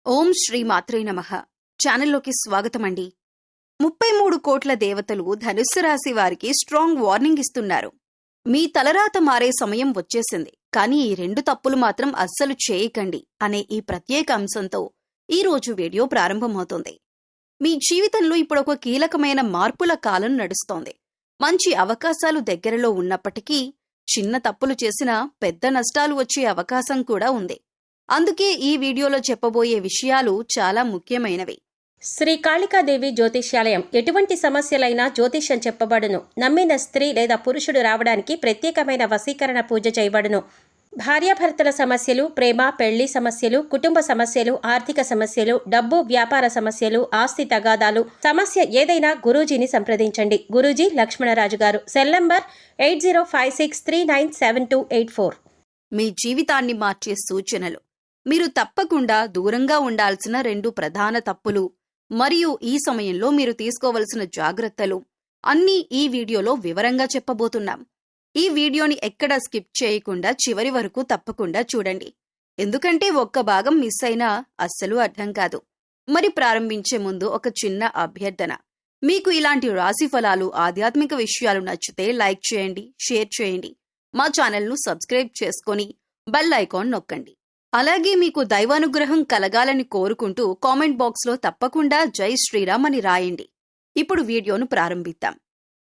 ఓం శ్రీ మాత్రే నమః. ఛానల్లోకి స్వాగతమండి. 33 కోట్ల దేవతలు ధనుస్సు రాశి వారికి స్ట్రాంగ్ వార్నింగ్ ఇస్తున్నారు. మీ తలరాత మారే సమయం వచ్చేసింది, కానీ ఈ 2 తప్పులు మాత్రం అస్సలు చేయకండి అనే ఈ ప్రత్యేక అంశంతో ఈరోజు వీడియో ప్రారంభమవుతుంది. మీ జీవితంలో ఇప్పుడొక కీలకమైన మార్పుల కాలం నడుస్తోంది. మంచి అవకాశాలు దగ్గరలో ఉన్నప్పటికీ చిన్న తప్పులు చేసినా పెద్ద నష్టాలు వచ్చే అవకాశం కూడా ఉంది. అందుకే ఈ వీడియోలో చెప్పబోయే విషయాలు చాలా ముఖ్యమైనవి. శ్రీ కాళికాదేవి జ్యోతిష్యాలయం ఎటువంటి సమస్యలైనా జ్యోతిష్యం చెప్పబడును. నమ్మిన స్త్రీ లేదా పురుషుడు రావడానికి ప్రత్యేకమైన వశీకరణ పూజ చేయబడును. భార్యాభర్తల సమస్యలు, ప్రేమ పెళ్లి సమస్యలు, కుటుంబ సమస్యలు, ఆర్థిక సమస్యలు, డబ్బు వ్యాపార సమస్యలు, ఆస్తి తగాదాలు, సమస్య ఏదైనా గురూజీని సంప్రదించండి. గురూజీ లక్ష్మణరాజు గారు. Cell number 8056397284. మీ జీవితాన్ని మార్చే సూచనలు. మీరు తప్పకుండా దూరంగా ఉండాల్సిన 2 ప్రధాన తప్పులు మరియు ఈ సమయంలో మీరు తీసుకోవలసిన జాగ్రత్తలు అన్నీ ఈ వీడియోలో వివరంగా చెప్పబోతున్నాం. ఈ వీడియోని ఎక్కడా స్కిప్ చేయకుండా చివరి వరకు తప్పకుండా చూడండి. ఎందుకంటే ఒక్క భాగం మిస్ అయినా అస్సలు అర్థం కాదు. మరి ప్రారంభించే ముందు ఒక చిన్న అభ్యర్థన. మీకు ఇలాంటి రాశి ఫలాలు, ఆధ్యాత్మిక విషయాలు నచ్చితే లైక్ చేయండి, షేర్ చేయండి. మా ఛానల్ను సబ్స్క్రైబ్ చేసుకొని బెల్ ఐకాన్ నొక్కండి. అలాగే మీకు దైవానుగ్రహం కలగాలని కోరుకుంటూ కామెంట్ బాక్స్లో తప్పకుండా జై శ్రీరామ్ అని రాయండి. ఇప్పుడు వీడియోను ప్రారంభిద్దాం.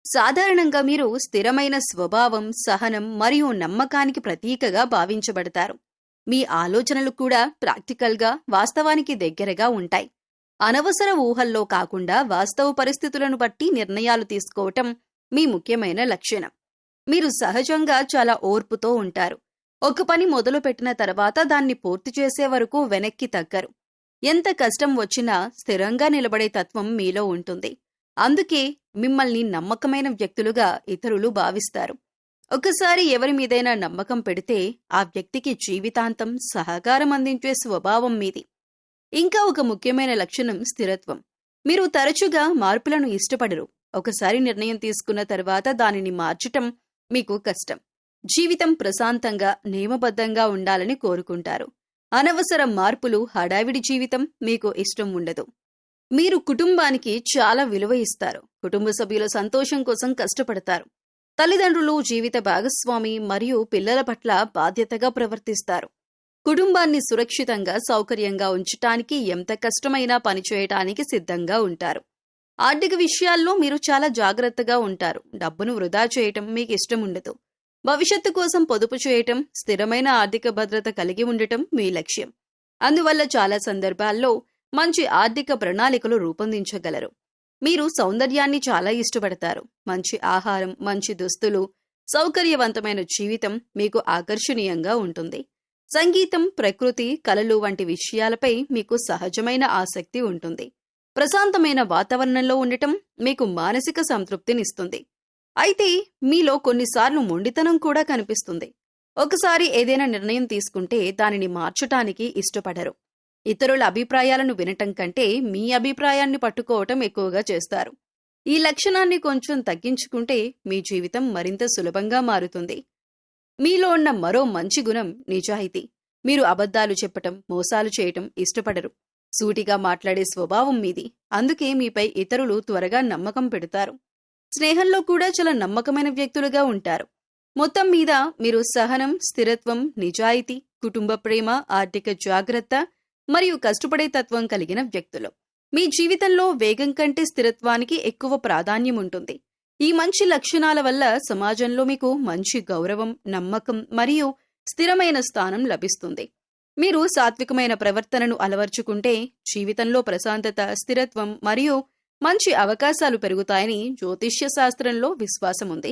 సాధారణంగా మీరు స్థిరమైన స్వభావం, సహనం మరియు నమ్మకానికి ప్రతీకగా భావించబడతారు. మీ ఆలోచనలు కూడా ప్రాక్టికల్గా, వాస్తవానికి దగ్గరగా ఉంటాయి. అనవసర ఊహల్లో కాకుండా వాస్తవ పరిస్థితులను బట్టి నిర్ణయాలు తీసుకోవటం మీ ముఖ్యమైన లక్షణం. మీరు సహజంగా చాలా ఓర్పుతో ఉంటారు. ఒక పని మొదలుపెట్టిన తర్వాత దాన్ని పూర్తి చేసే వరకు వెనక్కి తగ్గరు. ఎంత కష్టం వచ్చినా స్థిరంగా నిలబడే తత్వం మీలో ఉంటుంది. అందుకే మిమ్మల్ని నమ్మకమైన వ్యక్తులుగా ఇతరులు భావిస్తారు. ఒకసారి ఎవరి మీదైనా నమ్మకం పెడితే ఆ వ్యక్తికి జీవితాంతం సహకారం అందించే స్వభావం మీది. ఇంకా ఒక ముఖ్యమైన లక్షణం స్థిరత్వం. మీరు తరచుగా మార్పులను ఇష్టపడరు. ఒకసారి నిర్ణయం తీసుకున్న తర్వాత దానిని మార్చటం మీకు కష్టం. జీవితం ప్రశాంతంగా, నియమబద్ధంగా ఉండాలని కోరుకుంటారు. అనవసర మార్పులు, హడావిడి జీవితం మీకు ఇష్టం ఉండదు. మీరు కుటుంబానికి చాలా విలువ ఇస్తారు. కుటుంబ సభ్యుల సంతోషం కోసం కష్టపడతారు. తల్లిదండ్రులు, జీవిత భాగస్వామి మరియు పిల్లల పట్ల బాధ్యతగా ప్రవర్తిస్తారు. కుటుంబాన్ని సురక్షితంగా, సౌకర్యంగా ఉంచటానికి ఎంత కష్టమైనా పనిచేయటానికి సిద్ధంగా ఉంటారు. ఆర్థిక విషయాల్లో మీరు చాలా జాగ్రత్తగా ఉంటారు. డబ్బును వృధా చేయటం మీకు ఇష్టం ఉండదు. భవిష్యత్తు కోసం పొదుపు చేయటం, స్థిరమైన ఆర్థిక భద్రత కలిగి ఉండటం మీ లక్ష్యం. అందువల్ల చాలా సందర్భాల్లో మంచి ఆర్థిక ప్రణాళికలు రూపొందించగలరు. మీరు సౌందర్యాన్ని చాలా ఇష్టపడతారు. మంచి ఆహారం, మంచి దుస్తులు, సౌకర్యవంతమైన జీవితం మీకు ఆకర్షణీయంగా ఉంటుంది. సంగీతం, ప్రకృతి, కళలు వంటి విషయాలపై మీకు సహజమైన ఆసక్తి ఉంటుంది. ప్రశాంతమైన వాతావరణంలో ఉండటం మీకు మానసిక సంతృప్తినిస్తుంది. అయితే మీలో కొన్నిసార్లు మొండితనం కూడా కనిపిస్తుంది. ఒకసారి ఏదైనా నిర్ణయం తీసుకుంటే దానిని మార్చటానికి ఇష్టపడరు. ఇతరుల అభిప్రాయాలను వినటం కంటే మీ అభిప్రాయాన్ని పట్టుకోవటం ఎక్కువగా చేస్తారు. ఈ లక్షణాన్ని కొంచెం తగ్గించుకుంటే మీ జీవితం మరింత సులభంగా మారుతుంది. మీలో ఉన్న మరో మంచి గుణం నిజాయితీ. మీరు అబద్ధాలు చెప్పటం, మోసాలు చేయటం ఇష్టపడరు. సూటిగా మాట్లాడే స్వభావం మీది. అందుకే మీపై ఇతరులు త్వరగా నమ్మకం పెడతారు. స్నేహంలో కూడా చాలా నమ్మకమైన వ్యక్తులుగా ఉంటారు. మొత్తం మీద మీరు సహనం, స్థిరత్వం, నిజాయితీ, కుటుంబ ప్రేమ, ఆర్థిక జాగ్రత్త మరియు కష్టపడే తత్వం కలిగిన వ్యక్తులు. మీ జీవితంలో వేగం కంటే స్థిరత్వానికి ఎక్కువ ప్రాధాన్యం ఉంటుంది. ఈ మంచి లక్షణాల వల్ల సమాజంలో మీకు మంచి గౌరవం, నమ్మకం మరియు స్థిరమైన స్థానం లభిస్తుంది. మీరు సాత్వికమైన ప్రవర్తనను అలవర్చుకుంటే జీవితంలో ప్రశాంతత, స్థిరత్వం మరియు మంచి అవకాశాలు పెరుగుతాయని జ్యోతిష్య శాస్త్రంలో విశ్వాసం ఉంది.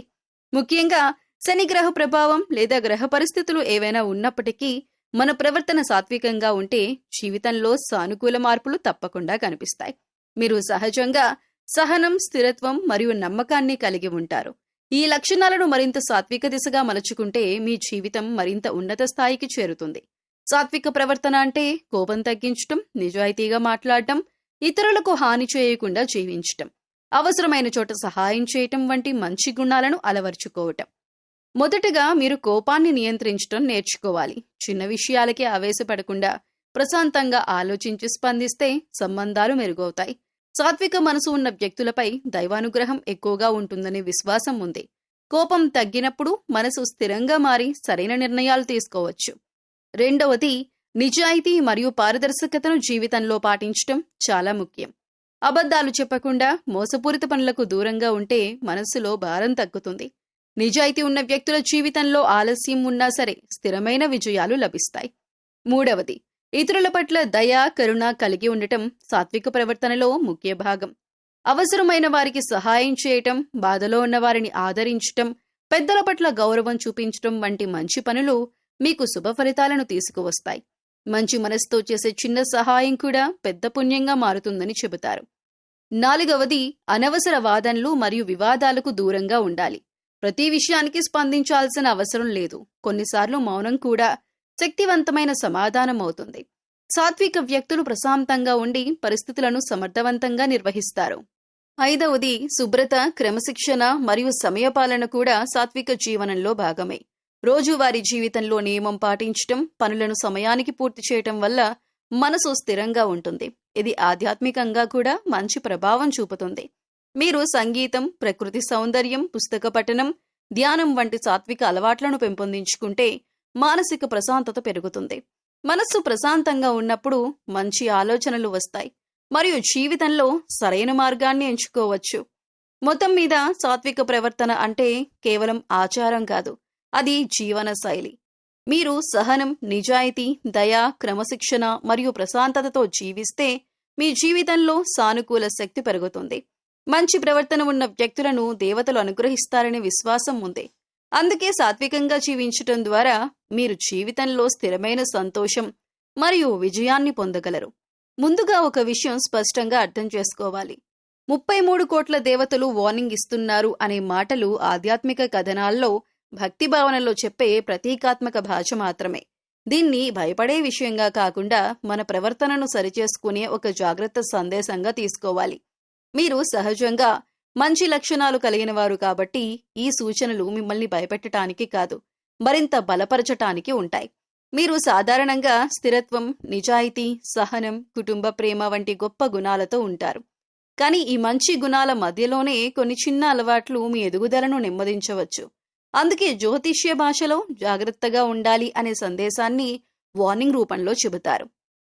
ముఖ్యంగా శని గ్రహ ప్రభావం లేదా గ్రహ పరిస్థితులు ఏవైనా ఉన్నప్పటికీ మన ప్రవర్తన సాత్వికంగా ఉంటే జీవితంలో సానుకూల మార్పులు తప్పకుండా కనిపిస్తాయి. మీరు సహజంగా సహనం, స్థిరత్వం మరియు నమ్మకాన్ని కలిగి ఉంటారు. ఈ లక్షణాలను మరింత సాత్విక దిశగా మలుచుకుంటే మీ జీవితం మరింత ఉన్నత స్థాయికి చేరుతుంది. సాత్విక ప్రవర్తన అంటే కోపం తగ్గించటం, నిజాయితీగా మాట్లాడటం, ఇతరులకు హాని చేయకుండా జీవించటం, అవసరమైన చోట సహాయం చేయటం వంటి మంచి గుణాలను అలవర్చుకోవటం. మొదటగా మీరు కోపాన్ని నియంత్రించటం నేర్చుకోవాలి. చిన్న విషయాలకే ఆవేశపడకుండా ప్రశాంతంగా ఆలోచించి స్పందిస్తే సంబంధాలు మెరుగవుతాయి. సాత్విక మనసు ఉన్న వ్యక్తులపై దైవానుగ్రహం ఎక్కువగా ఉంటుందనే విశ్వాసం ఉంది. కోపం తగ్గినప్పుడు మనసు స్థిరంగా మారి సరైన నిర్ణయాలు తీసుకోవచ్చు. రెండవది, నిజాయితీ మరియు పారదర్శకతను జీవితంలో పాటించటం చాలా ముఖ్యం. అబద్ధాలు చెప్పకుండా మోసపూరిత పనులకు దూరంగా ఉంటే మనస్సులో భారం తగ్గుతుంది. నిజాయితీ ఉన్న వ్యక్తుల జీవితంలో ఆలస్యం ఉన్నా సరే స్థిరమైన విజయాలు లభిస్తాయి. మూడవది, ఇతరుల పట్ల దయ, కరుణ కలిగి ఉండటం సాత్విక ప్రవర్తనలో ముఖ్య భాగం. అవసరమైన వారికి సహాయం చేయటం, బాధలో ఉన్న వారిని ఆదరించటం, పెద్దల పట్ల గౌరవం చూపించటం వంటి మంచి పనులు మీకు శుభ ఫలితాలను తీసుకువస్తాయి. మంచి మనసుతో చేసే చిన్న సహాయం కూడా పెద్ద పుణ్యంగా మారుతుందని చెబుతారు. నాలుగవది, అనవసర వాదనలు మరియు వివాదాలకు దూరంగా ఉండాలి. ప్రతి విషయానికి స్పందించాల్సిన అవసరం లేదు. కొన్నిసార్లు మౌనం కూడా శక్తివంతమైన సమాధానం అవుతుంది. సాత్విక వ్యక్తులు ప్రశాంతంగా ఉండి పరిస్థితులను సమర్థవంతంగా నిర్వహిస్తారు. ఐదవది, శుభ్రత, క్రమశిక్షణ మరియు సమయపాలన కూడా సాత్విక జీవనంలో భాగమే. రోజువారీ జీవితంలో నియమం పాటించటం, పనులను సమయానికి పూర్తి చేయటం వల్ల మనసు స్థిరంగా ఉంటుంది. ఇది ఆధ్యాత్మికంగా కూడా మంచి ప్రభావం చూపుతుంది. మీరు సంగీతం, ప్రకృతి సౌందర్యం, పుస్తక పఠనం, ధ్యానం వంటి సాత్విక అలవాట్లను పెంపొందించుకుంటే మానసిక ప్రశాంతత పెరుగుతుంది. మనస్సు ప్రశాంతంగా ఉన్నప్పుడు మంచి ఆలోచనలు వస్తాయి మరియు జీవితంలో సరైన మార్గాన్ని ఎంచుకోవచ్చు. మొత్తం మీద సాత్విక ప్రవర్తన అంటే కేవలం ఆచారం కాదు, అది జీవన శైలి. మీరు సహనం, నిజాయితీ, దయ, క్రమశిక్షణ మరియు ప్రశాంతతతో జీవిస్తే మీ జీవితంలో సానుకూల శక్తి పెరుగుతుంది. మంచి ప్రవర్తన ఉన్న వ్యక్తులను దేవతలు అనుగ్రహిస్తారనే విశ్వాసం ఉంది. అందుకే సాత్వికంగా జీవించటం ద్వారా మీరు జీవితంలో స్థిరమైన సంతోషం మరియు విజయాన్ని పొందగలరు. ముందుగా ఒక విషయం స్పష్టంగా అర్థం చేసుకోవాలి. 33 కోట్ల దేవతలు వార్నింగ్ ఇస్తున్నారు అనే మాటలు ఆధ్యాత్మిక కథనాల్లో, భక్తి భావనలో చెప్పే ప్రతీకాత్మక భాష మాత్రమే. దీన్ని భయపడే విషయంగా కాకుండా మన ప్రవర్తనను సరిచేసుకునే ఒక జాగ్రత్త సందేశంగా తీసుకోవాలి. మీరు సహజంగా మంచి లక్షణాలు కలిగిన వారు కాబట్టి ఈ సూచనలు మిమ్మల్ని భయపెట్టడానికి కాదు, మరింత బలపరచటానికి ఉంటాయి. మీరు సాధారణంగా స్థిరత్వం, నిజాయితీ, సహనం, కుటుంబ ప్రేమ వంటి గొప్ప గుణాలతో ఉంటారు. కానీ ఈ మంచి గుణాల మధ్యలోనే కొన్ని చిన్న అలవాట్లు మీ ఎదుగుదలను నెమ్మదించవచ్చు. అందుకే జ్యోతిష్య భాషలో జాగ్రత్తగా ఉండాలి అనే సందేశాన్ని వార్నింగ్ రూపంలో చెబుతారు.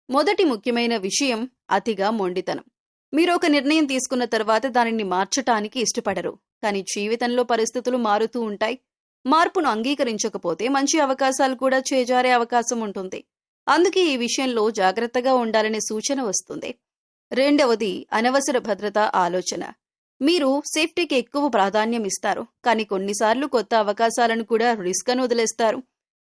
మొదటి ముఖ్యమైన విషయం అతిగా మొండితనం. మీరు ఒక నిర్ణయం తీసుకున్న తర్వాత దానిని మార్చటానికి ఇష్టపడరు. కానీ జీవితంలో పరిస్థితులు మారుతూ ఉంటాయి. మార్పును అంగీకరించకపోతే మంచి అవకాశాలు కూడా చేజారే అవకాశం ఉంటుంది. అందుకే ఈ విషయంలో జాగ్రత్తగా ఉండాలనే సూచన వస్తుంది. రెండవది, అనవసర భద్రత ఆలోచన. మీరు సేఫ్టీకి ఎక్కువ ప్రాధాన్యం ఇస్తారు, కానీ కొన్నిసార్లు కొత్త అవకాశాలను కూడా రిస్క్ అని వదిలేస్తారు.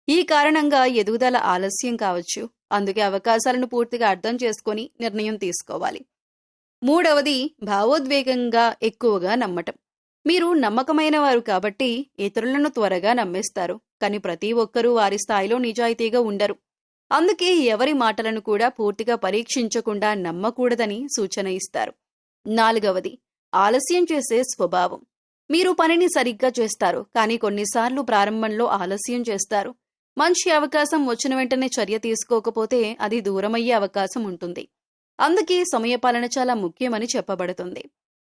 ఈ కారణంగా ఎదుగుదల ఆలస్యం కావచ్చు. అందుకే అవకాశాలను పూర్తిగా అర్థం చేసుకొని నిర్ణయం తీసుకోవాలి. మూడవది, భావోద్వేగంగా ఎక్కువగా నమ్మటం. మీరు నమ్మకమైన వారు కాబట్టి ఇతరులను త్వరగా నమ్మేస్తారు. కానీ ప్రతి ఒక్కరూ వారి స్థాయిలో నిజాయితీగా ఉండరు. అందుకే ఎవరి మాటలను కూడా పూర్తిగా పరీక్షించకుండా నమ్మకూడదని సూచన ఇస్తారు. నాలుగవది, ఆలస్యం చేసే స్వభావం. మీరు పనిని సరిగ్గా చేస్తారు, కానీ కొన్నిసార్లు ప్రారంభంలో ఆలస్యం చేస్తారు. మంచి అవకాశం వచ్చిన వెంటనే చర్య తీసుకోకపోతే అది దూరమయ్యే అవకాశం ఉంటుంది. అందుకే సమయపాలన చాలా ముఖ్యమని చెప్పబడుతుంది.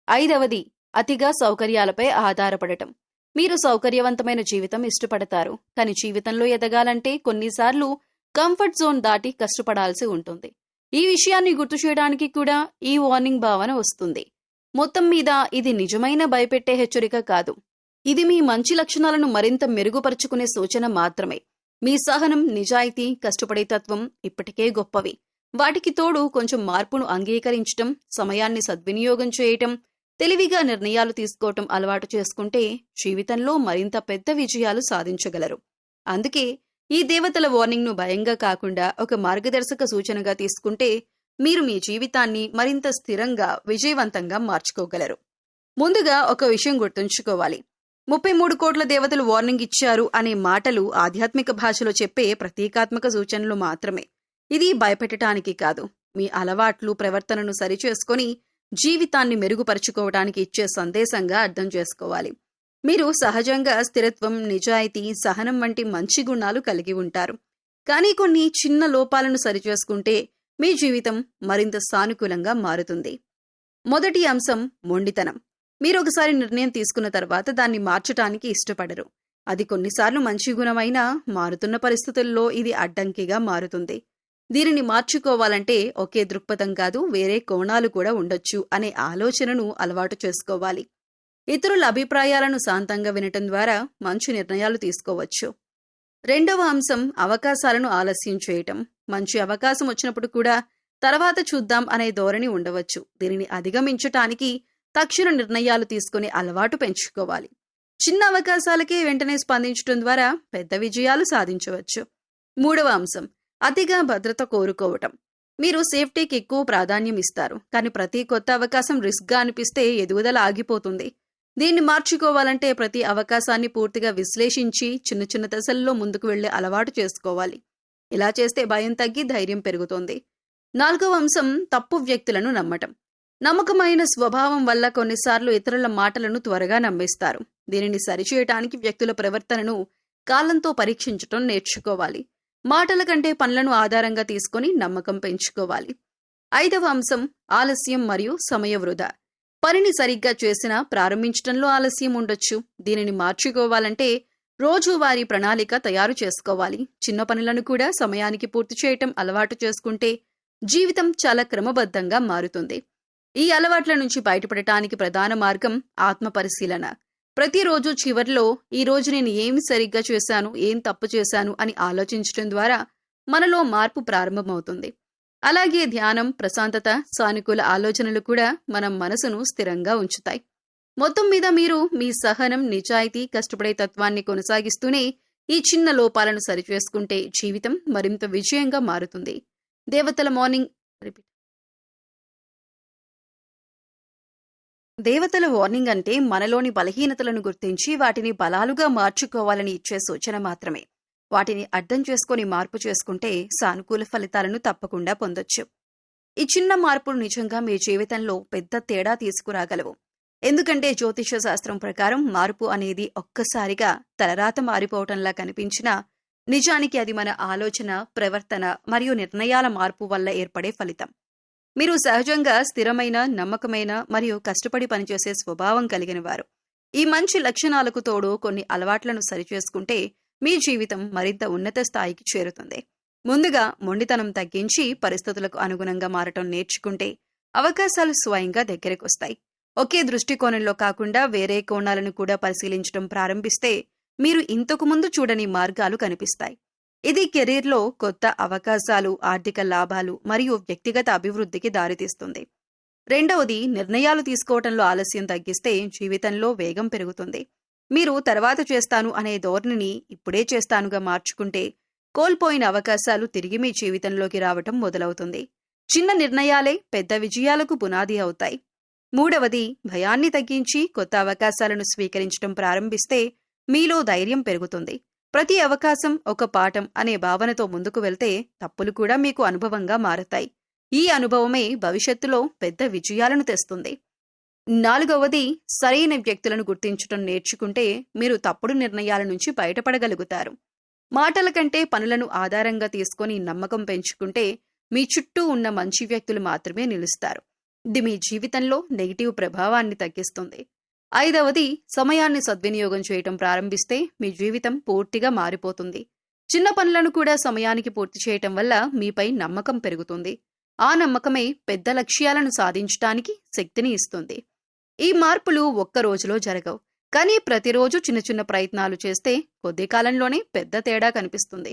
ఐదవది, అతిగా సౌకర్యాలపై ఆధారపడటం. మీరు సౌకర్యవంతమైన జీవితం ఇష్టపడతారు, కానీ జీవితంలో ఎదగాలంటే కొన్నిసార్లు కంఫర్ట్ జోన్ దాటి కష్టపడాల్సి ఉంటుంది. ఈ విషయాన్ని గుర్తు చేయడానికి కూడా ఈ వార్నింగ్ భావన వస్తుంది. మొత్తం మీద ఇది నిజమైన భయపెట్టే హెచ్చరిక కాదు. ఇది మీ మంచి లక్షణాలను మరింత మెరుగుపరుచుకునే సూచన మాత్రమే. మీ సహనం, నిజాయితీ, కష్టపడే తత్వం ఇప్పటికే గొప్పవి. వాటికి తోడు కొంచెం మార్పును అంగీకరించటం, సమయాన్ని సద్వినియోగం చేయటం, తెలివిగా నిర్ణయాలు తీసుకోవటం అలవాటు చేసుకుంటే జీవితంలో మరింత పెద్ద విజయాలు సాధించగలరు. అందుకే ఈ దేవతల వార్నింగ్ను భయంగా కాకుండా ఒక మార్గదర్శక సూచనగా తీసుకుంటే మీరు మీ జీవితాన్ని మరింత స్థిరంగా, విజయవంతంగా మార్చుకోగలరు. ముందుగా ఒక విషయం గుర్తుంచుకోవాలి. 33 కోట్ల దేవతలు వార్నింగ్ ఇచ్చారు అనే మాటలు ఆధ్యాత్మిక భాషలో చెప్పే ప్రతీకాత్మక సూచనలు మాత్రమే. ఇది భయపెట్టడానికి కాదు, మీ అలవాట్లు, ప్రవర్తనను సరిచేసుకొని జీవితాన్ని మెరుగుపరుచుకోవడానికి ఇచ్చే సందేశంగా అర్థం చేసుకోవాలి. మీరు సహజంగా స్థిరత్వం, నిజాయితీ, సహనం వంటి మంచి గుణాలు కలిగి ఉంటారు. కానీ కొన్ని చిన్న లోపాలను సరిచేసుకుంటే మీ జీవితం మరింత సానుకూలంగా మారుతుంది. మొదటి అంశం మొండితనం. మీరు ఒకసారి నిర్ణయం తీసుకున్న తర్వాత దాన్ని మార్చటానికి ఇష్టపడరు. అది కొన్నిసార్లు మంచి గుణమైనా మారుతున్న పరిస్థితుల్లో ఇది అడ్డంకిగా మారుతుంది. దీనిని మార్చుకోవాలంటే ఒకే దృక్పథం కాదు, వేరే కోణాలు కూడా ఉండొచ్చు అనే ఆలోచనను అలవాటు చేసుకోవాలి. ఇతరుల అభిప్రాయాలను శాంతంగా వినటం ద్వారా మంచి నిర్ణయాలు తీసుకోవచ్చు. రెండవ అంశం అవకాశాలను ఆలస్యం చేయటం. మంచి అవకాశం వచ్చినప్పుడు కూడా తర్వాత చూద్దాం అనే ధోరణి ఉండవచ్చు. దీనిని అధిగమించటానికి తక్షణ నిర్ణయాలు తీసుకునే అలవాటు పెంచుకోవాలి. చిన్న అవకాశాలకే వెంటనే స్పందించడం ద్వారా పెద్ద విజయాలు సాధించవచ్చు. మూడవ అంశం అతిగా భద్రత కోరుకోవటం. మీరు సేఫ్టీకి ఎక్కువ ప్రాధాన్యం ఇస్తారు, కానీ ప్రతి కొత్త అవకాశం రిస్క్గా అనిపిస్తే ఎదుగుదల ఆగిపోతుంది. దీన్ని మార్చుకోవాలంటే ప్రతి అవకాశాన్ని పూర్తిగా విశ్లేషించి చిన్న చిన్న దశల్లో ముందుకు వెళ్లే అలవాటు చేసుకోవాలి. ఇలా చేస్తే భయం తగ్గి ధైర్యం పెరుగుతుంది. నాలుగవ అంశం తప్పు వ్యక్తులను నమ్మటం. నమ్మకమైన స్వభావం వల్ల కొన్నిసార్లు ఇతరుల మాటలను త్వరగా నమ్మేస్తారు. దీనిని సరిచేయటానికి వ్యక్తుల ప్రవర్తనను కాలంతో పరీక్షించటం నేర్చుకోవాలి. మాటల కంటే పనులను ఆధారంగా తీసుకుని నమ్మకం పెంచుకోవాలి. ఐదవ అంశం ఆలస్యం మరియు సమయ వృధా. పనిని సరిగ్గా చేసినా ప్రారంభించడంలో ఆలస్యం ఉండొచ్చు. దీనిని మార్చుకోవాలంటే రోజువారీ ప్రణాళిక తయారు చేసుకోవాలి. చిన్న పనులను కూడా సమయానికి పూర్తి చేయటం అలవాటు చేసుకుంటే జీవితం చాలా క్రమబద్ధంగా మారుతుంది. ఈ అలవాట్ల నుంచి బయటపడటానికి ప్రధాన మార్గం ఆత్మపరిశీలన. ప్రతిరోజు చివర్లో ఈ రోజు నేను ఏమి సరిగ్గా చేశాను, ఏం తప్పు చేశాను అని ఆలోచించడం ద్వారా మనలో మార్పు ప్రారంభమవుతుంది. అలాగే ధ్యానం, ప్రశాంతత, సానుకూల ఆలోచనలు కూడా మన మనసును స్థిరంగా ఉంచుతాయి. మొత్తం మీద మీరు మీ సహనం, నిజాయితీ, కష్టపడే తత్వాన్ని కొనసాగిస్తూనే ఈ చిన్న లోపాలను సరిచేసుకుంటే జీవితం మరింత విజయంగా మారుతుంది. దేవతల వార్నింగ్ అంటే మనలోని బలహీనతలను గుర్తించి వాటిని బలాలుగా మార్చుకోవాలని ఇచ్చే సూచన మాత్రమే. వాటిని అర్థం చేసుకుని మార్పు చేసుకుంటే సానుకూల ఫలితాలను తప్పకుండా పొందొచ్చు. ఈ చిన్న మార్పులు నిజంగా మీ జీవితంలో పెద్ద తేడా తీసుకురాగలవు. ఎందుకంటే జ్యోతిష శాస్త్రం ప్రకారం మార్పు అనేది ఒక్కసారిగా తలరాత మారిపోవటంలా కనిపించినా నిజానికి అది మన ఆలోచన, ప్రవర్తన మరియు నిర్ణయాల మార్పు వల్ల ఏర్పడే ఫలితం. మీరు సహజంగా స్థిరమైన, నమ్మకమైన మరియు కష్టపడి పనిచేసే స్వభావం కలిగిన వారు. ఈ మంచి లక్షణాలకు తోడు కొన్ని అలవాట్లను సరిచేసుకుంటే మీ జీవితం మరింత ఉన్నత స్థాయికి చేరుతుంది. ముందుగా మొండితనం తగ్గించి పరిస్థితులకు అనుగుణంగా మారటం నేర్చుకుంటే అవకాశాలు స్వయంగా దగ్గరకొస్తాయి. ఒకే దృష్టికోణంలో కాకుండా వేరే కోణాలను కూడా పరిశీలించడం ప్రారంభిస్తే మీరు ఇంతకు ముందు చూడని మార్గాలు కనిపిస్తాయి. ఇది కెరీర్లో కొత్త అవకాశాలు, ఆర్థిక లాభాలు మరియు వ్యక్తిగత అభివృద్ధికి దారితీస్తుంది. రెండవది, నిర్ణయాలు తీసుకోవటంలో ఆలస్యం తగ్గిస్తే జీవితంలో వేగం పెరుగుతుంది. మీరు తర్వాత చేస్తాను అనే ధోరణిని ఇప్పుడే చేస్తానుగా మార్చుకుంటే కోల్పోయిన అవకాశాలు తిరిగి మీ జీవితంలోకి రావటం మొదలవుతుంది. చిన్న నిర్ణయాలే పెద్ద విజయాలకు పునాది అవుతాయి. మూడవది, భయాన్ని తగ్గించి కొత్త అవకాశాలను స్వీకరించడం ప్రారంభిస్తే మీలో ధైర్యం పెరుగుతుంది. ప్రతి అవకాశం ఒక పాఠం అనే భావనతో ముందుకు వెళ్తే తప్పులు కూడా మీకు అనుభవంగా మారతాయి. ఈ అనుభవమే భవిష్యత్తులో పెద్ద విజయాలను తెస్తుంది. నాలుగవది, సరైన వ్యక్తులను గుర్తించడం నేర్చుకుంటే మీరు తప్పుడు నిర్ణయాల నుంచి బయటపడగలుగుతారు. మాటల కంటే పనులను ఆధారంగా తీసుకొని నమ్మకం పెంచుకుంటే మీ చుట్టూ ఉన్న మంచి వ్యక్తులు మాత్రమే నిలుస్తారు. ఇది మీ జీవితంలో నెగిటివ్ ప్రభావాన్ని తగ్గిస్తుంది. ఐదవది, సమయాన్ని సద్వినియోగం చేయటం ప్రారంభిస్తే మీ జీవితం పూర్తిగా మారిపోతుంది. చిన్న పనులను కూడా సమయానికి పూర్తి చేయటం వల్ల మీపై నమ్మకం పెరుగుతుంది. ఆ నమ్మకమే పెద్ద లక్ష్యాలను సాధించటానికి శక్తిని ఇస్తుంది. ఈ మార్పులు ఒక్క రోజులో జరగవు, కానీ ప్రతిరోజు చిన్న చిన్న ప్రయత్నాలు చేస్తే కొద్ది కాలంలోనే పెద్ద తేడా కనిపిస్తుంది.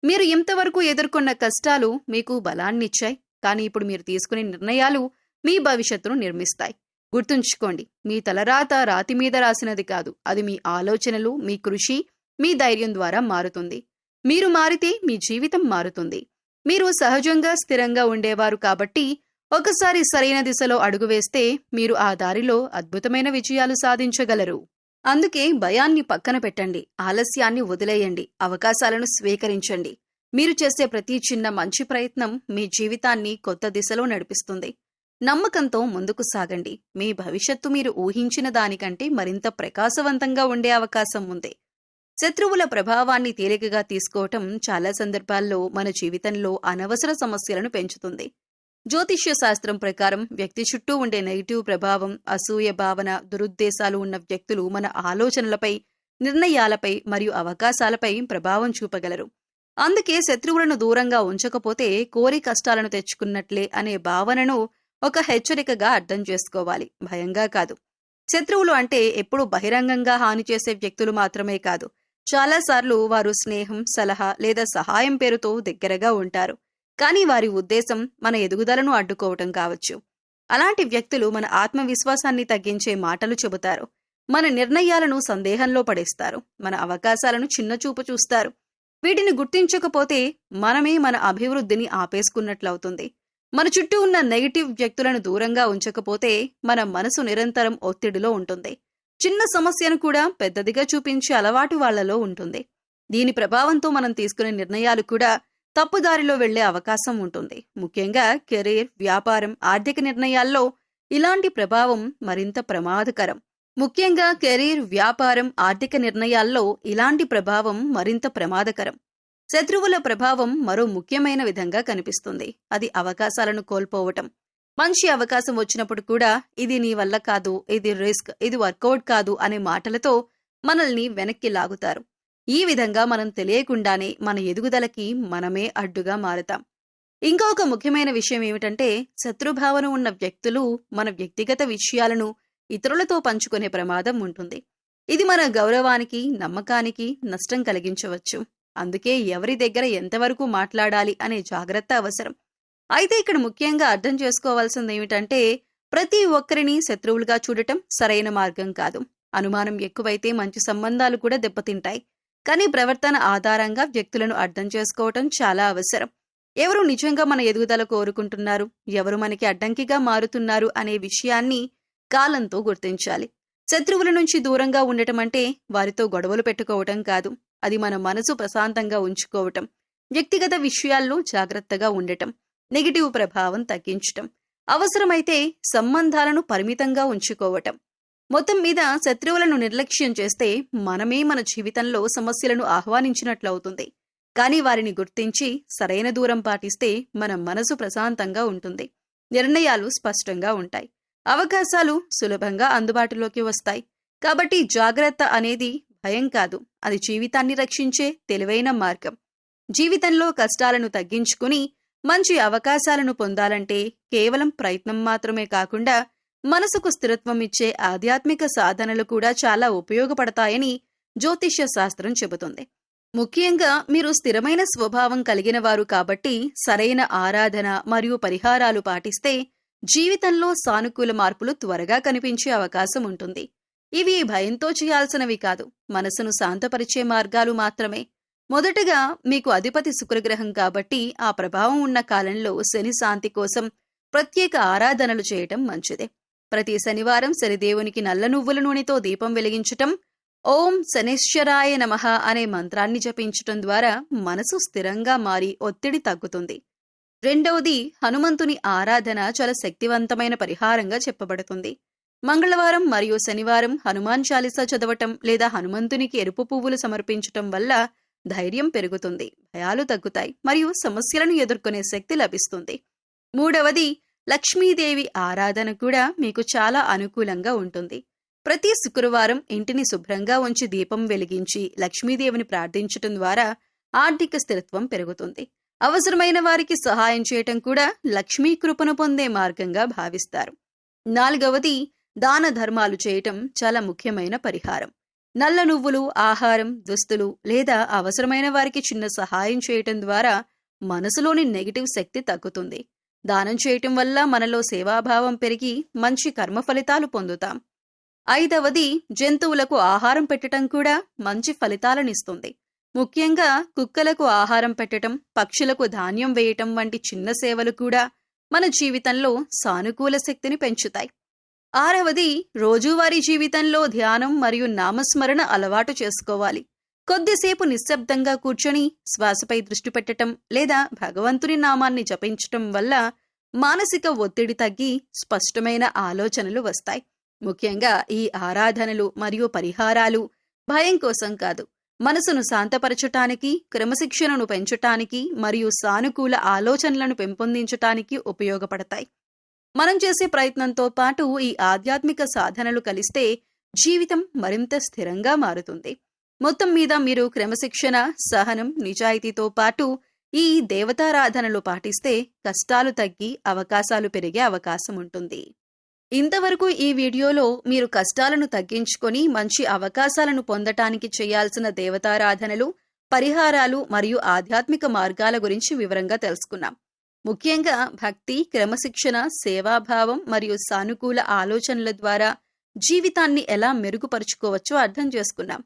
మీరు ఇంతవరకు ఎదుర్కొన్న కష్టాలు మీకు బలాన్నిచ్చాయి, కానీ ఇప్పుడు మీరు తీసుకునే నిర్ణయాలు మీ భవిష్యత్తును నిర్మిస్తాయి. గుర్తుంచుకోండి, మీ తలరాత రాతి మీద రాసినది కాదు, అది మీ ఆలోచనలు, మీ కృషి, మీ ధైర్యం ద్వారా మారుతుంది. మీరు మారితే మీ జీవితం మారుతుంది. మీరు సహజంగా స్థిరంగా ఉండేవారు కాబట్టి ఒకసారి సరైన దిశలో అడుగు వేస్తే మీరు ఆ దారిలో అద్భుతమైన విజయాలు సాధించగలరు. అందుకే భయాన్ని పక్కన పెట్టండి, ఆలస్యాన్ని వదిలేయండి, అవకాశాలను స్వీకరించండి. మీరు చేసే ప్రతి చిన్న మంచి ప్రయత్నం మీ జీవితాన్ని కొత్త దిశలో నడిపిస్తుంది. నమ్మకంతో ముందుకు సాగండి. మీ భవిష్యత్తు మీరు ఊహించిన దానికంటే మరింత ప్రకాశవంతంగా ఉండే అవకాశం ఉంది. శత్రువుల ప్రభావాన్ని తేలికగా తీసుకోవటం చాలా సందర్భాల్లో మన జీవితంలో అనవసర సమస్యలను పెంచుతుంది. జ్యోతిష్య శాస్త్రం ప్రకారం వ్యక్తి చుట్టూ ఉండే నెగిటివ్ ప్రభావం, అసూయ భావన, దురుద్దేశాలు ఉన్న వ్యక్తులు మన ఆలోచనలపై, నిర్ణయాలపై మరియు అవకాశాలపై ప్రభావం చూపగలరు. అందుకే శత్రువులను దూరంగా ఉంచకపోతే కోరి కష్టాలను తెచ్చుకున్నట్లే అనే భావనను ఒక హెచ్చరికగా అర్థం చేసుకోవాలి, భయంగా కాదు. శత్రువులు అంటే ఎప్పుడూ బహిరంగంగా హాని చేసే వ్యక్తులు మాత్రమే కాదు. చాలాసార్లు వారు స్నేహం, సలహా లేదా సహాయం పేరుతో దగ్గరగా ఉంటారు. కానీ వారి ఉద్దేశం మన ఎదుగుదలను అడ్డుకోవటం కావచ్చు. అలాంటి వ్యక్తులు మన ఆత్మవిశ్వాసాన్ని తగ్గించే మాటలు చెబుతారు, మన నిర్ణయాలను సందేహంలో పడేస్తారు, మన అవకాశాలను చిన్నచూపు చూస్తారు. వీటిని గుర్తించకపోతే మనమే మన అభివృద్ధిని ఆపేసుకున్నట్లవుతుంది. మన చుట్టూ ఉన్న నెగిటివ్ వ్యక్తులను దూరంగా ఉంచకపోతే మన మనసు నిరంతరం ఒత్తిడిలో ఉంటుంది. చిన్న సమస్యను కూడా పెద్దదిగా చూపించే అలవాటు వాళ్లలో ఉంటుంది. దీని ప్రభావంతో మనం తీసుకునే నిర్ణయాలు కూడా తప్పుదారిలో వెళ్లే అవకాశం ఉంటుంది. ముఖ్యంగా కెరీర్, వ్యాపారం, ఆర్థిక నిర్ణయాల్లో ఇలాంటి ప్రభావం మరింత ప్రమాదకరం. శత్రువుల ప్రభావం మరో ముఖ్యమైన విధంగా కనిపిస్తుంది. అది అవకాశాలను కోల్పోవటం. మంచి అవకాశం వచ్చినప్పుడు కూడా ఇది నీ వల్ల కాదు, ఇది రిస్క్, ఇది వర్కౌట్ కాదు అనే మాటలతో మనల్ని వెనక్కి లాగుతారు. ఈ విధంగా మనం తెలియకుండానే మన ఎదుగుదలకి మనమే అడ్డుగా మారుతాం. ఇంకొక ముఖ్యమైన విషయం ఏమిటంటే, శత్రుభావన ఉన్న వ్యక్తులు మన వ్యక్తిగత విషయాలను ఇతరులతో పంచుకునే ప్రమాదం ఉంటుంది. ఇది మన గౌరవానికి, నమ్మకానికి నష్టం కలిగించవచ్చు. అందుకే ఎవరి దగ్గర ఎంతవరకు మాట్లాడాలి అనే జాగ్రత్త అవసరం. అయితే ఇక్కడ ముఖ్యంగా అర్థం చేసుకోవాల్సింది ఏమిటంటే, ప్రతి ఒక్కరిని శత్రువులుగా చూడటం సరైన మార్గం కాదు. అనుమానం ఎక్కువైతే మంచి సంబంధాలు కూడా దెబ్బతింటాయి. కానీ ప్రవర్తన ఆధారంగా వ్యక్తులను అర్థం చేసుకోవటం చాలా అవసరం. ఎవరు నిజంగా మన ఎదుగుదల కోరుకుంటున్నారు, ఎవరు మనకి అడ్డంకిగా మారుతున్నారు అనే విషయాన్ని కాలంతో గుర్తించాలి. శత్రువుల నుంచి దూరంగా ఉండటం అంటే వారితో గొడవలు పెట్టుకోవటం కాదు. అది మన మనసు ప్రశాంతంగా ఉంచుకోవటం, వ్యక్తిగత విషయాల్లో జాగ్రత్తగా ఉండటం, నెగిటివ్ ప్రభావం తగ్గించటం, అవసరమైతే సంబంధాలను పరిమితంగా ఉంచుకోవటం. మొత్తం మీద శత్రువులను నిర్లక్ష్యం చేస్తే మనమే మన జీవితంలో సమస్యలను ఆహ్వానించినట్లవుతుంది. కానీ వారిని గుర్తించి సరైన దూరం పాటిస్తే మన మనసు ప్రశాంతంగా ఉంటుంది, నిర్ణయాలు స్పష్టంగా ఉంటాయి, అవకాశాలు సులభంగా అందుబాటులోకి వస్తాయి. కాబట్టి జాగ్రత్త అనేది భయం కాదు, అది జీవితాన్ని రక్షించే తెలివైన మార్గం. జీవితంలో కష్టాలను తగ్గించుకుని మంచి అవకాశాలను పొందాలంటే కేవలం ప్రయత్నం మాత్రమే కాకుండా మనసుకు స్థిరత్వం ఇచ్చే ఆధ్యాత్మిక సాధనలు కూడా చాలా ఉపయోగపడతాయని జ్యోతిష్య శాస్త్రం చెబుతుంది. ముఖ్యంగా మీరు స్థిరమైన స్వభావం కలిగిన వారు కాబట్టి సరైన ఆరాధన మరియు పరిహారాలు పాటిస్తే జీవితంలో సానుకూల మార్పులు త్వరగా కనిపించే అవకాశం ఉంటుంది. ఇవి భయంతో చేయాల్సినవి కాదు, మనసును శాంతపరిచే మార్గాలు మాత్రమే. మొదటగా మీకు అధిపతి శుక్రగ్రహం కాబట్టి ఆ ప్రభావం ఉన్న కాలంలో శని శాంతి కోసం ప్రత్యేక ఆరాధనలు చేయటం మంచిదే. ప్రతి శనివారం శనిదేవునికి నల్ల నువ్వుల నూనెతో దీపం వెలిగించటం, ఓం శనేశ్వరాయ నమః అనే మంత్రాన్ని జపించటం ద్వారా మనసు స్థిరంగా మారి ఒత్తిడి తగ్గుతుంది. రెండవది, హనుమంతుని ఆరాధన చాలా శక్తివంతమైన పరిహారంగా చెప్పబడుతుంది. మంగళవారం మరియు శనివారం హనుమాన్ చాలీసా చదవటం లేదా హనుమంతునికి ఎరుపు పువ్వులు సమర్పించటం వల్ల ధైర్యం పెరుగుతుంది, భయాలు తగ్గుతాయి మరియు సమస్యలను ఎదుర్కొనే శక్తి లభిస్తుంది. మూడవది, లక్ష్మీదేవి ఆరాధన కూడా మీకు చాలా అనుకూలంగా ఉంటుంది. ప్రతి శుక్రవారం ఇంటిని శుభ్రంగా ఉంచి దీపం వెలిగించి లక్ష్మీదేవిని ప్రార్థించటం ద్వారా ఆర్థిక స్థిరత్వం పెరుగుతుంది. అవసరమైన వారికి సహాయం చేయటం కూడా లక్ష్మీ కృపను పొందే మార్గంగా భావిస్తారు. నాలుగవది, దాన ధర్మాలు చేయటం చాలా ముఖ్యమైన పరిహారం. నల్ల నువ్వులు, ఆహారం, దుస్తులు లేదా అవసరమైన వారికి చిన్న సహాయం చేయటం ద్వారా మనసులోని నెగిటివ్ శక్తి తగ్గుతుంది. దానం చేయటం వల్ల మనలో సేవాభావం పెరిగి మంచి కర్మ ఫలితాలు పొందుతాం. ఐదవది, జంతువులకు ఆహారం పెట్టటం కూడా మంచి ఫలితాలనిస్తుంది. ముఖ్యంగా కుక్కలకు ఆహారం పెట్టటం, పక్షులకు ధాన్యం వేయటం వంటి చిన్న సేవలు కూడా మన జీవితంలో సానుకూల శక్తిని పెంచుతాయి. ఆరవది, రోజువారీ జీవితంలో ధ్యానం మరియు నామస్మరణ అలవాటు చేసుకోవాలి. కొద్దిసేపు నిశ్శబ్దంగా కూర్చొని శ్వాసపై దృష్టి పెట్టటం లేదా భగవంతుని నామాన్ని జపించటం వల్ల మానసిక ఒత్తిడి తగ్గి స్పష్టమైన ఆలోచనలు వస్తాయి. ముఖ్యంగా ఈ ఆరాధనలు మరియు పరిహారాలు భయం కోసం కాదు, మనసును శాంతపరచటానికి, క్రమశిక్షణను పెంచటానికి మరియు సానుకూల ఆలోచనలను పెంపొందించటానికి ఉపయోగపడతాయి. మనం చేసే ప్రయత్నంతో పాటు ఈ ఆధ్యాత్మిక సాధనలు కలిస్తే జీవితం మరింత స్థిరంగా మారుతుంది. మొత్తం మీద మీరు క్రమశిక్షణ, సహనం, నిజాయితీతో పాటు ఈ దేవతారాధనలు పాటిస్తే కష్టాలు తగ్గి అవకాశాలు పెరిగే అవకాశం ఉంటుంది. ఇంతవరకు ఈ వీడియోలో మీరు కష్టాలను తగ్గించుకొని మంచి అవకాశాలను పొందటానికి చేయాల్సిన దేవతారాధనలు, పరిహారాలు మరియు ఆధ్యాత్మిక మార్గాల గురించి వివరంగా తెలుసుకున్నాం. ముఖ్యంగా భక్తి, క్రమశిక్షణ, సేవాభావం మరియు సానుకూల ఆలోచనల ద్వారా జీవితాన్ని ఎలా మెరుగుపరుచుకోవచ్చో అర్థం చేసుకున్నాం.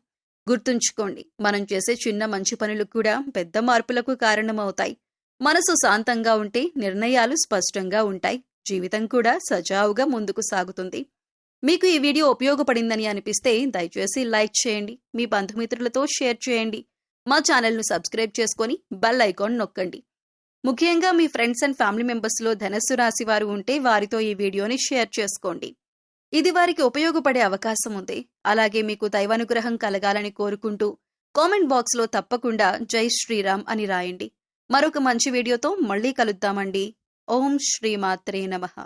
గుర్తుంచుకోండి, మనం చేసే చిన్న మంచి పనులు కూడా పెద్ద మార్పులకు కారణమవుతాయి. మనసు శాంతంగా ఉంటే నిర్ణయాలు స్పష్టంగా ఉంటాయి. జీవితం కూడా సజావుగా ముందుకు సాగుతుంది. మీకు ఈ వీడియో ఉపయోగపడిందని అనిపిస్తే దయచేసి లైక్ చేయండి, మీ బంధుమిత్రులతో షేర్ చేయండి, మా ఛానల్ను సబ్స్క్రైబ్ చేసుకొని బెల్ ఐకాన్ నొక్కండి. ముఖ్యంగా మీ ఫ్రెండ్స్ అండ్ ఫ్యామిలీ మెంబర్స్లో ధనస్సు రాశి వారు ఉంటే వారితో ఈ వీడియోని షేర్ చేసుకోండి. ఇది వారికి ఉపయోగపడే అవకాశం ఉంది. అలాగే మీకు దైవానుగ్రహం కలగాలని కోరుకుంటూ కామెంట్ బాక్స్లో తప్పకుండా జై శ్రీరామ్ అని రాయండి. మరొక మంచి వీడియోతో మళ్ళీ కలుద్దామండి. ఓం శ్రీమాత్రే నమః.